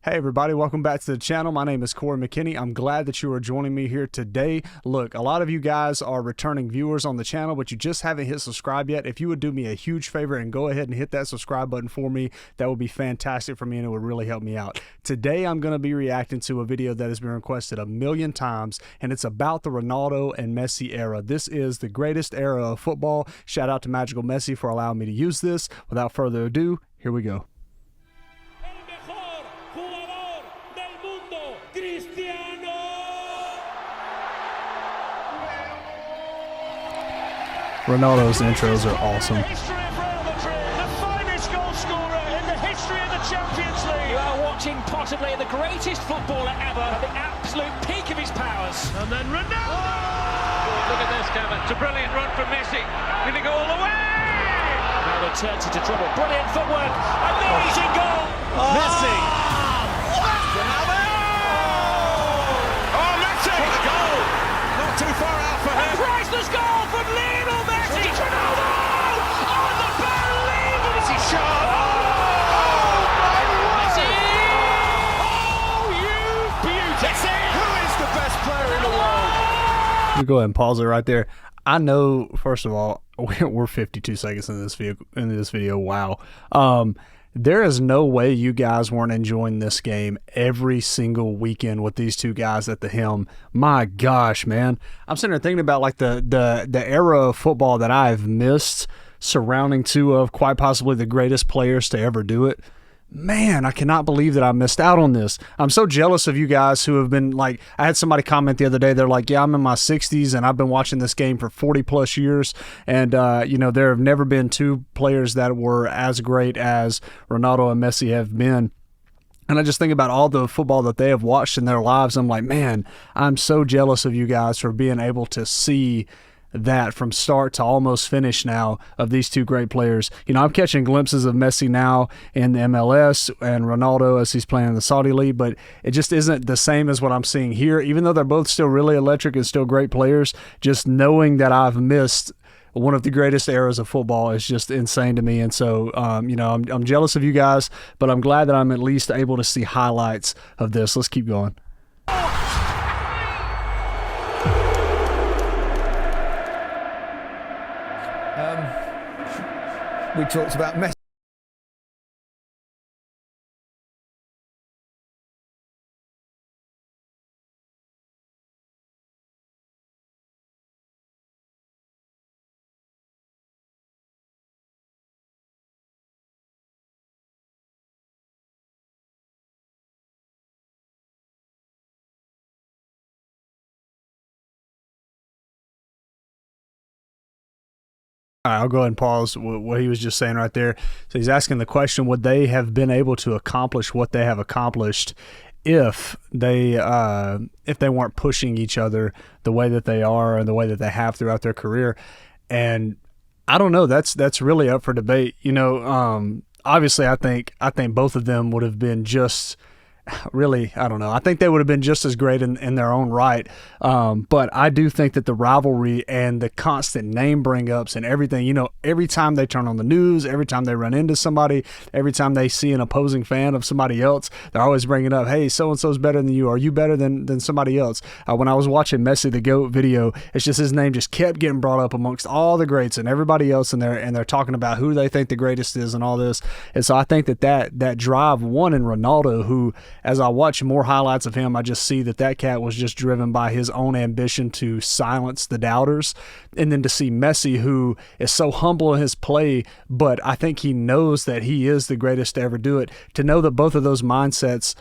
Hey everybody, welcome back to the channel. My name is Corey McKinney. I'm glad that you are joining me here today. Look, a lot of you guys are returning viewers on the channel, but you just haven't hit subscribe yet. If you would do me a huge favor and go ahead and hit that subscribe button for me, that would be fantastic for me and it would really help me out. Today I'm going to be reacting to a video that has been requested a million times, and it's about the Ronaldo and Messi era. This is the greatest era of football. Shout out to Magical Messi for allowing me to use this. Without further ado, here we go. Ronaldo's intros are awesome. The finest goal scorer in the history of the Champions League. You are watching possibly the greatest footballer ever, at the absolute peak of his powers. And then Ronaldo! Oh, look at this, Kevin. It's a brilliant run from Messi. Going to go all the way! Ronaldo turns into trouble. Brilliant footwork. Amazing goal. Messi. Ronaldo! Oh, Messi! What a goal! Not too far out for him. A priceless goal from Lionel Messi. Ronaldo! Unbelievable! Messi shot. Messi! Oh, you beauty! Who is the best player in the world? You go ahead and pause it right there. I know, first of all, we're 52 seconds in this video. Wow. There is no way you guys weren't enjoying this game every single weekend with these two guys at the helm. My gosh, man. I'm sitting there thinking about like the era of football that I've missed surrounding two of quite possibly the greatest players to ever do it. Man, I cannot believe that I missed out on this. I'm so jealous of you guys who have been like, I had somebody comment the other day, they're like, yeah, I'm in my 60s and I've been watching this game for 40 plus years. And, you know, there have never been two players that were as great as Ronaldo and Messi have been. And I just think about all the football that they have watched in their lives. I'm like, man, I'm so jealous of you guys for being able to see that from start to almost finish now of these two great players. You know, I'm catching glimpses of Messi now in the MLS and Ronaldo as he's playing in the Saudi League, but it just isn't the same as what I'm seeing here. Even though they're both still really electric and still great players, just knowing that I've missed one of the greatest eras of football is just insane to me. And so, you know, I'm jealous of you guys, but I'm glad that I'm at least able to see highlights of this. Let's keep going. We talked about Messi. All right, I'll go ahead and pause what he was just saying right there. So he's asking the question, would they have been able to accomplish what they have accomplished if they weren't pushing each other the way that they are and the way that they have throughout their career? And I don't know. That's really up for debate. You know, obviously I think both of them would have been just really, I don't know. I think they would have been just as great in their own right. But I do think that the rivalry and the constant name bring ups and everything, you know, every time they turn on the news, every time they run into somebody, every time they see an opposing fan of somebody else, they're always bringing up, hey, so-and-so's better than you. Are you better than somebody else? When I was watching Messi the GOAT video, it's just his name just kept getting brought up amongst all the greats and everybody else in there, and they're talking about who they think the greatest is and all this. And so I think that drive won in Ronaldo, who, as I watch more highlights of him, I just see that cat was just driven by his own ambition to silence the doubters. And then to see Messi, who is so humble in his play, but I think he knows that he is the greatest to ever do it. To know that both of those mindsets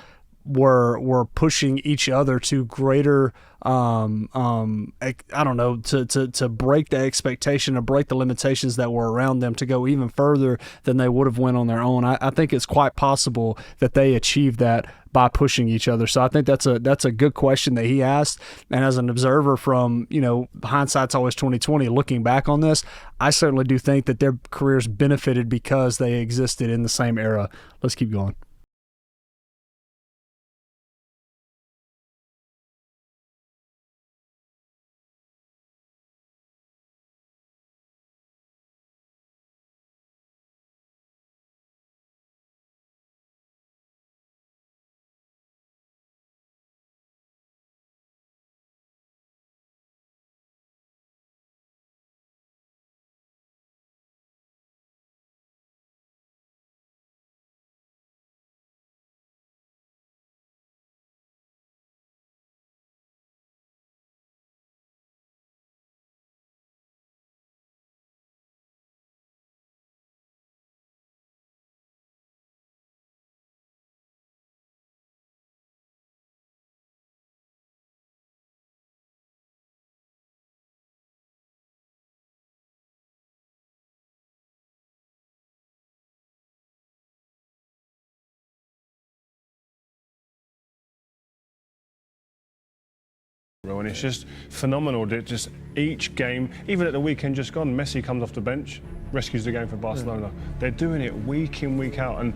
were pushing each other to greater I don't know, to break the expectation, to break the limitations that were around them, to go even further than they would have went on their own. I think it's quite possible that they achieved that by pushing each other. So I think that's a good question that he asked. And as an observer from, you know, hindsight's always 2020, looking back on this, I certainly do think that their careers benefited because they existed in the same era. Let's keep going. And it's just phenomenal that just each game, even at the weekend just gone, Messi comes off the bench, rescues the game for Barcelona. They're doing it week in, week out. And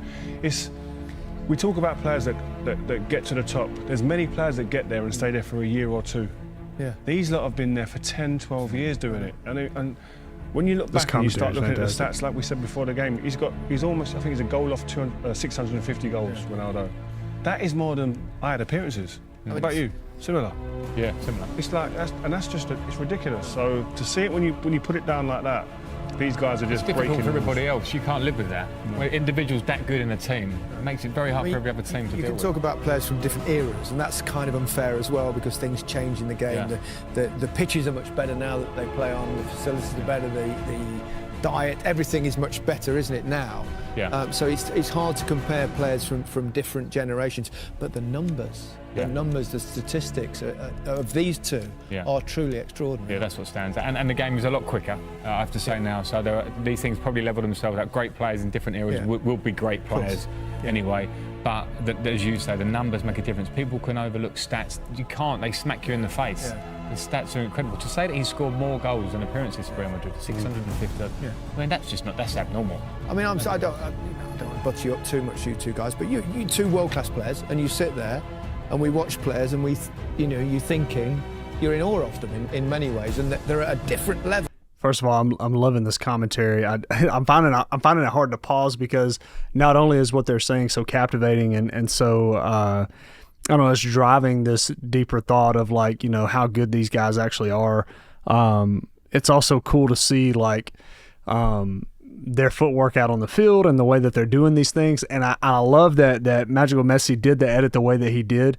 we talk about players that get to the top. There's many players that get there and stay there for a year or two. Yeah. These lot have been there for 10, 12 years doing it. And when you look back and you start looking at the stats, like we said before the game, he's almost, I think he's a goal off 650 goals, Ronaldo. That is more than I had appearances. What about you? Similar? Yeah, similar. It's like, that's just, it's ridiculous. So to see it when you put it down like that, these guys are just breaking. It's difficult for everybody else. You can't live with that. No. When individuals that good in a team, it makes it very hard for every other team to deal with. You can talk about players from different eras, and that's kind of unfair as well because things change in the game. Yeah. The pitches are much better now that they play on. The facilities are better. The diet, everything is much better, isn't it now? Yeah. So it's hard to compare players from different generations, but the numbers. The numbers, the statistics of these two are truly extraordinary. Yeah, that's what stands out. And the game is a lot quicker, I have to say now. So these things probably level themselves out. Great players in different eras will be great players anyway. But as you say, the numbers make a difference. People can overlook stats. You can't. They smack you in the face. The stats are incredible. To say that he scored more goals than appearances for Real Madrid, 650. I mean, that's abnormal. I mean, I don't want to butt you up too much, you two guys, but you two world-class players, and you sit there and we watch players and you're thinking, you're in awe of them in many ways, and they're at a different level. First of all, I'm loving this commentary. I'm finding it hard to pause because not only is what they're saying so captivating and so I don't know, it's driving this deeper thought of like, you know, how good these guys actually are. It's also cool to see like their footwork out on the field and the way that they're doing these things. And I love that Magical Messi did the edit the way that he did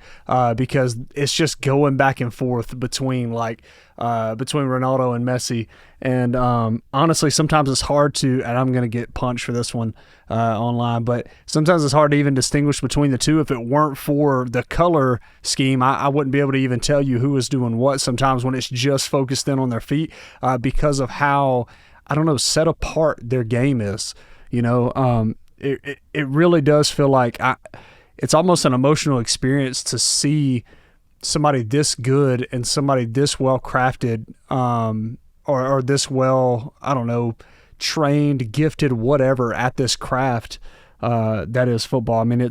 because it's just going back and forth between Ronaldo and Messi. And honestly, sometimes it's hard to, and I'm going to get punched for this one online, but sometimes it's hard to even distinguish between the two. If it weren't for the color scheme, I wouldn't be able to even tell you who was doing what sometimes when it's just focused in on their feet because of how, I don't know, set apart their game is. You know, it really does feel like it's almost an emotional experience to see somebody this good and somebody this well crafted or this well, I don't know, trained, gifted, whatever at this craft that is football. I mean,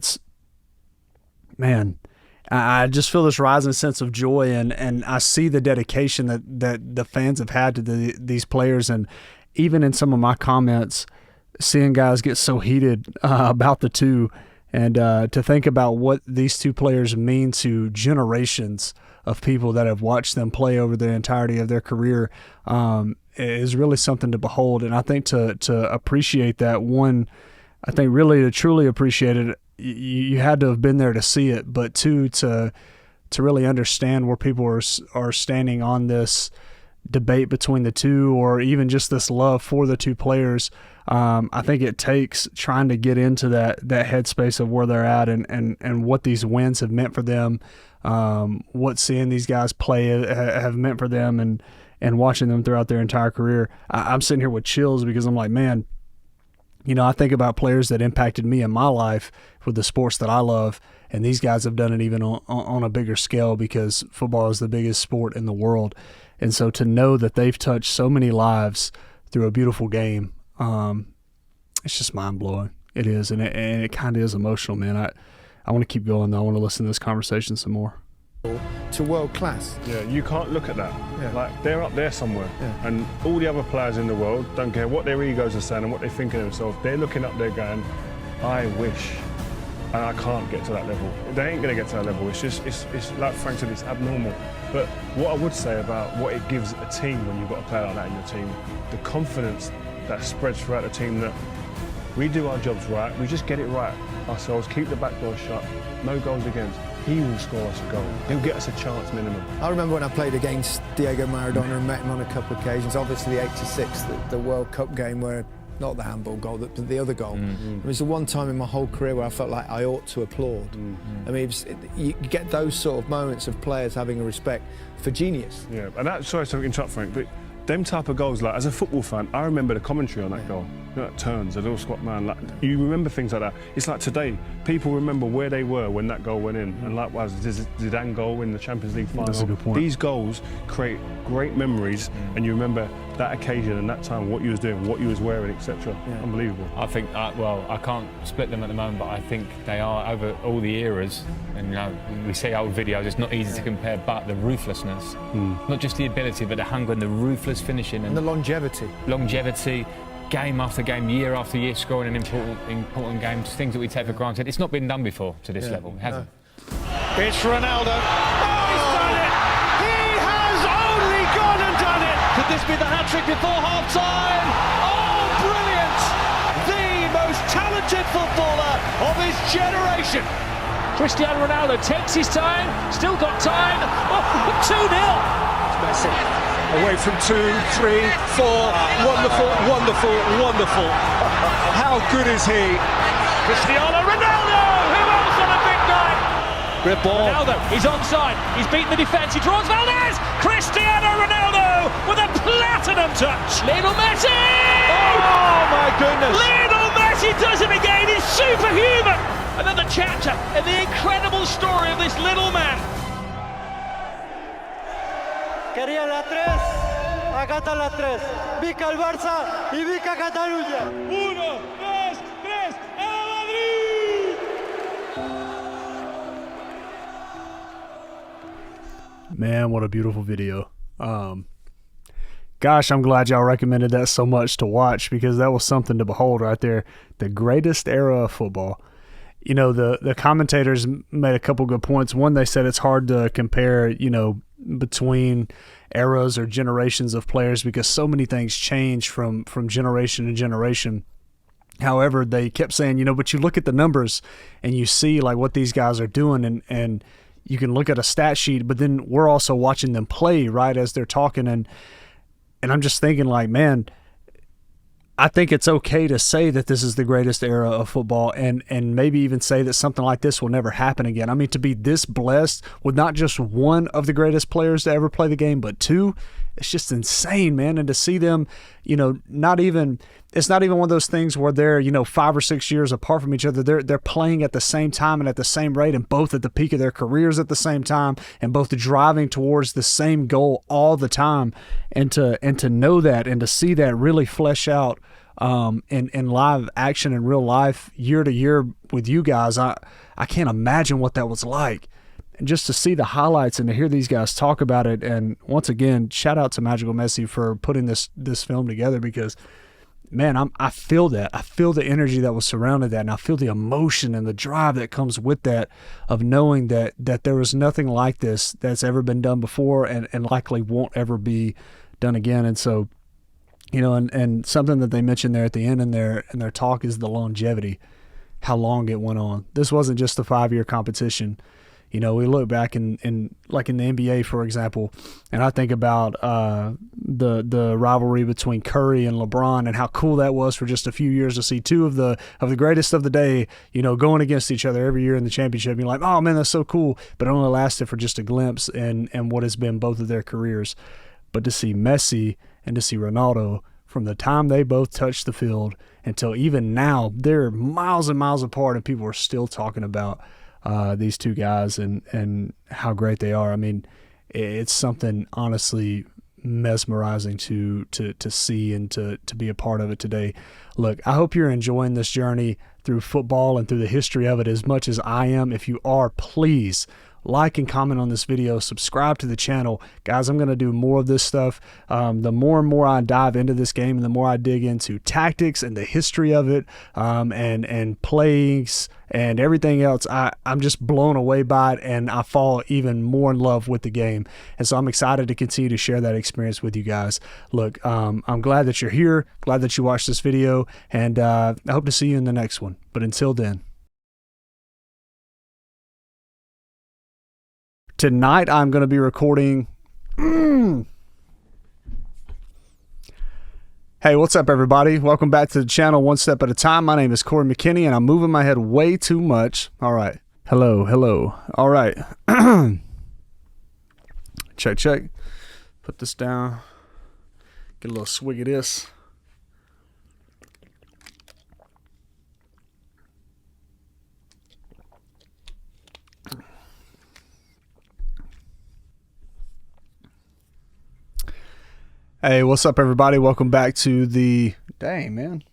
I just feel this rising sense of joy and I see the dedication that the fans have had to these players. And even in some of my comments, seeing guys get so heated about the two and to think about what these two players mean to generations of people that have watched them play over the entirety of their career is really something to behold. And I think to appreciate that, one, I think really to truly appreciate it, you had to have been there to see it, but two, to really understand where people are standing on this debate between the two, or even just this love for the two players. I think it takes trying to get into that headspace of where they're at and what these wins have meant for them, what seeing these guys play have meant for them, and watching them throughout their entire career. I'm sitting here with chills because I'm like, man, you know, I think about players that impacted me in my life with the sports that I love, and these guys have done it even on a bigger scale because football is the biggest sport in the world. And so to know that they've touched so many lives through a beautiful game, it's just mind-blowing. It is, and it kind of is emotional, man. I want to keep going, though. I want to listen to this conversation some more. To world class. Yeah, you can't look at that. Yeah. Like, they're up there somewhere. Yeah. And all the other players in the world don't care what their egos are saying and what they think of themselves. They're looking up there going, I wish. And I can't get to that level. They ain't going to get to that level. It's just, it's like Frank said, it's abnormal. But what I would say about what it gives a team when you've got a player like that in your team, the confidence that spreads throughout the team that we do our jobs right, we just get it right ourselves, keep the back door shut, no goals against. He will score us a goal. He'll get us a chance minimum. I remember when I played against Diego Maradona and met him on a couple of occasions, obviously the 86, the World Cup game where, not the handball goal, the other goal. It was the one time in my whole career where I felt like I ought to applaud. I mean, you get those sort of moments of players having a respect for genius. Yeah, and sorry to interrupt, Frank, but them type of goals, like as a football fan, I remember the commentary on that goal. that turns, a little squat man. Like, you remember things like that. It's like today, people remember where they were when that goal went in. And likewise, Zidane goal in the Champions League final. That's a good point. These goals create great memories, and you remember that occasion and that time, what you was doing, what you was wearing, etc. Unbelievable. I think, well, I can't split them at the moment, but I think they are over all the eras. And, you know, we see old videos, it's not easy to compare, but the ruthlessness, not just the ability, but the hunger and the ruthless finishing. And the longevity. Game after game, year after year, scoring in important games, things that we take for granted. It's not been done before to this level. It hasn't. It's Ronaldo. Oh, he's done it! He has only gone and done it! Could this be the hat-trick before half-time? Oh, brilliant! The most talented footballer of his generation. Cristiano Ronaldo takes his time, still got time. Oh, 2-0. Messi away from 2, 3, 4. Wonderful, wonderful, wonderful. How good is he? Cristiano Ronaldo! Who else on a big night? Grip ball. Ronaldo, he's onside. He's beaten the defence. He draws Valdez. Cristiano Ronaldo with a platinum touch. Lionel Messi! Oh my goodness! Lionel Messi does it again. He's superhuman. Another chapter in the incredible story of this little man. Quería la 3, acá está la 3. Vica el Barça y Vica Cataluña. 1, 2, 3, ¡a Madrid! Man, what a beautiful video. Gosh, I'm glad y'all recommended that so much to watch, because that was something to behold right there. The greatest era of football. You know, the commentators made a couple good points. One, they said it's hard to compare, you know, between eras or generations of players, because so many things change from generation to generation. However, they kept saying, you know, but you look at the numbers and you see like what these guys are doing, and you can look at a stat sheet, but then we're also watching them play right as they're talking, and I'm just thinking like, man, I think it's okay to say that this is the greatest era of football, and maybe even say that something like this will never happen again. I mean, to be this blessed with not just one of the greatest players to ever play the game, but two, it's just insane, man. And to see them, you know, it's not even one of those things where they're, you know, 5 or 6 years apart from each other. They're playing at the same time and at the same rate, and both at the peak of their careers at the same time, and both driving towards the same goal all the time. And to know that and to see that really flesh out in live action in real life year to year with you guys, I can't imagine what that was like. And just to see the highlights and to hear these guys talk about it. And once again, shout out to Magical Messi for putting this film together, because man, I feel that. I feel the energy that was surrounded that, and I feel the emotion and the drive that comes with that, of knowing that there was nothing like this that's ever been done before, and likely won't ever be done again. And so, you know, and something that they mentioned there at the end in their talk is the longevity, how long it went on. This wasn't just a 5-year competition. You know, we look back in like in the NBA, for example, and I think about the rivalry between Curry and LeBron, and how cool that was for just a few years to see two of the greatest of the day, you know, going against each other every year in the championship. You're like, oh man, that's so cool. But it only lasted for just a glimpse and what has been both of their careers. But to see Messi and to see Ronaldo, from the time they both touched the field until even now, they're miles and miles apart, and people are still talking about these two guys and how great they are. I mean, it's something honestly mesmerizing to see and to be a part of it today. Look, I hope you're enjoying this journey through football and through the history of it as much as I am. If you are, please like and comment on this video, subscribe to the channel. Guys, I'm going to do more of this stuff. The more and more I dive into this game, and the more I dig into tactics and the history of it, and plays and everything else, I'm just blown away by it, and I fall even more in love with the game. And so I'm excited to continue to share that experience with you guys. Look, I'm glad that you're here, glad that you watched this video, and I hope to see you in the next one. But until then, tonight I'm going to be recording. Hey, what's up, everybody? Welcome back to the channel, One Step at a Time. My name is Corey McKinney, and I'm moving my head way too much. All right. Hello. All right. Check. Put this down. Get a little swig of this. Hey, what's up, everybody? Welcome back to the... Dang, man.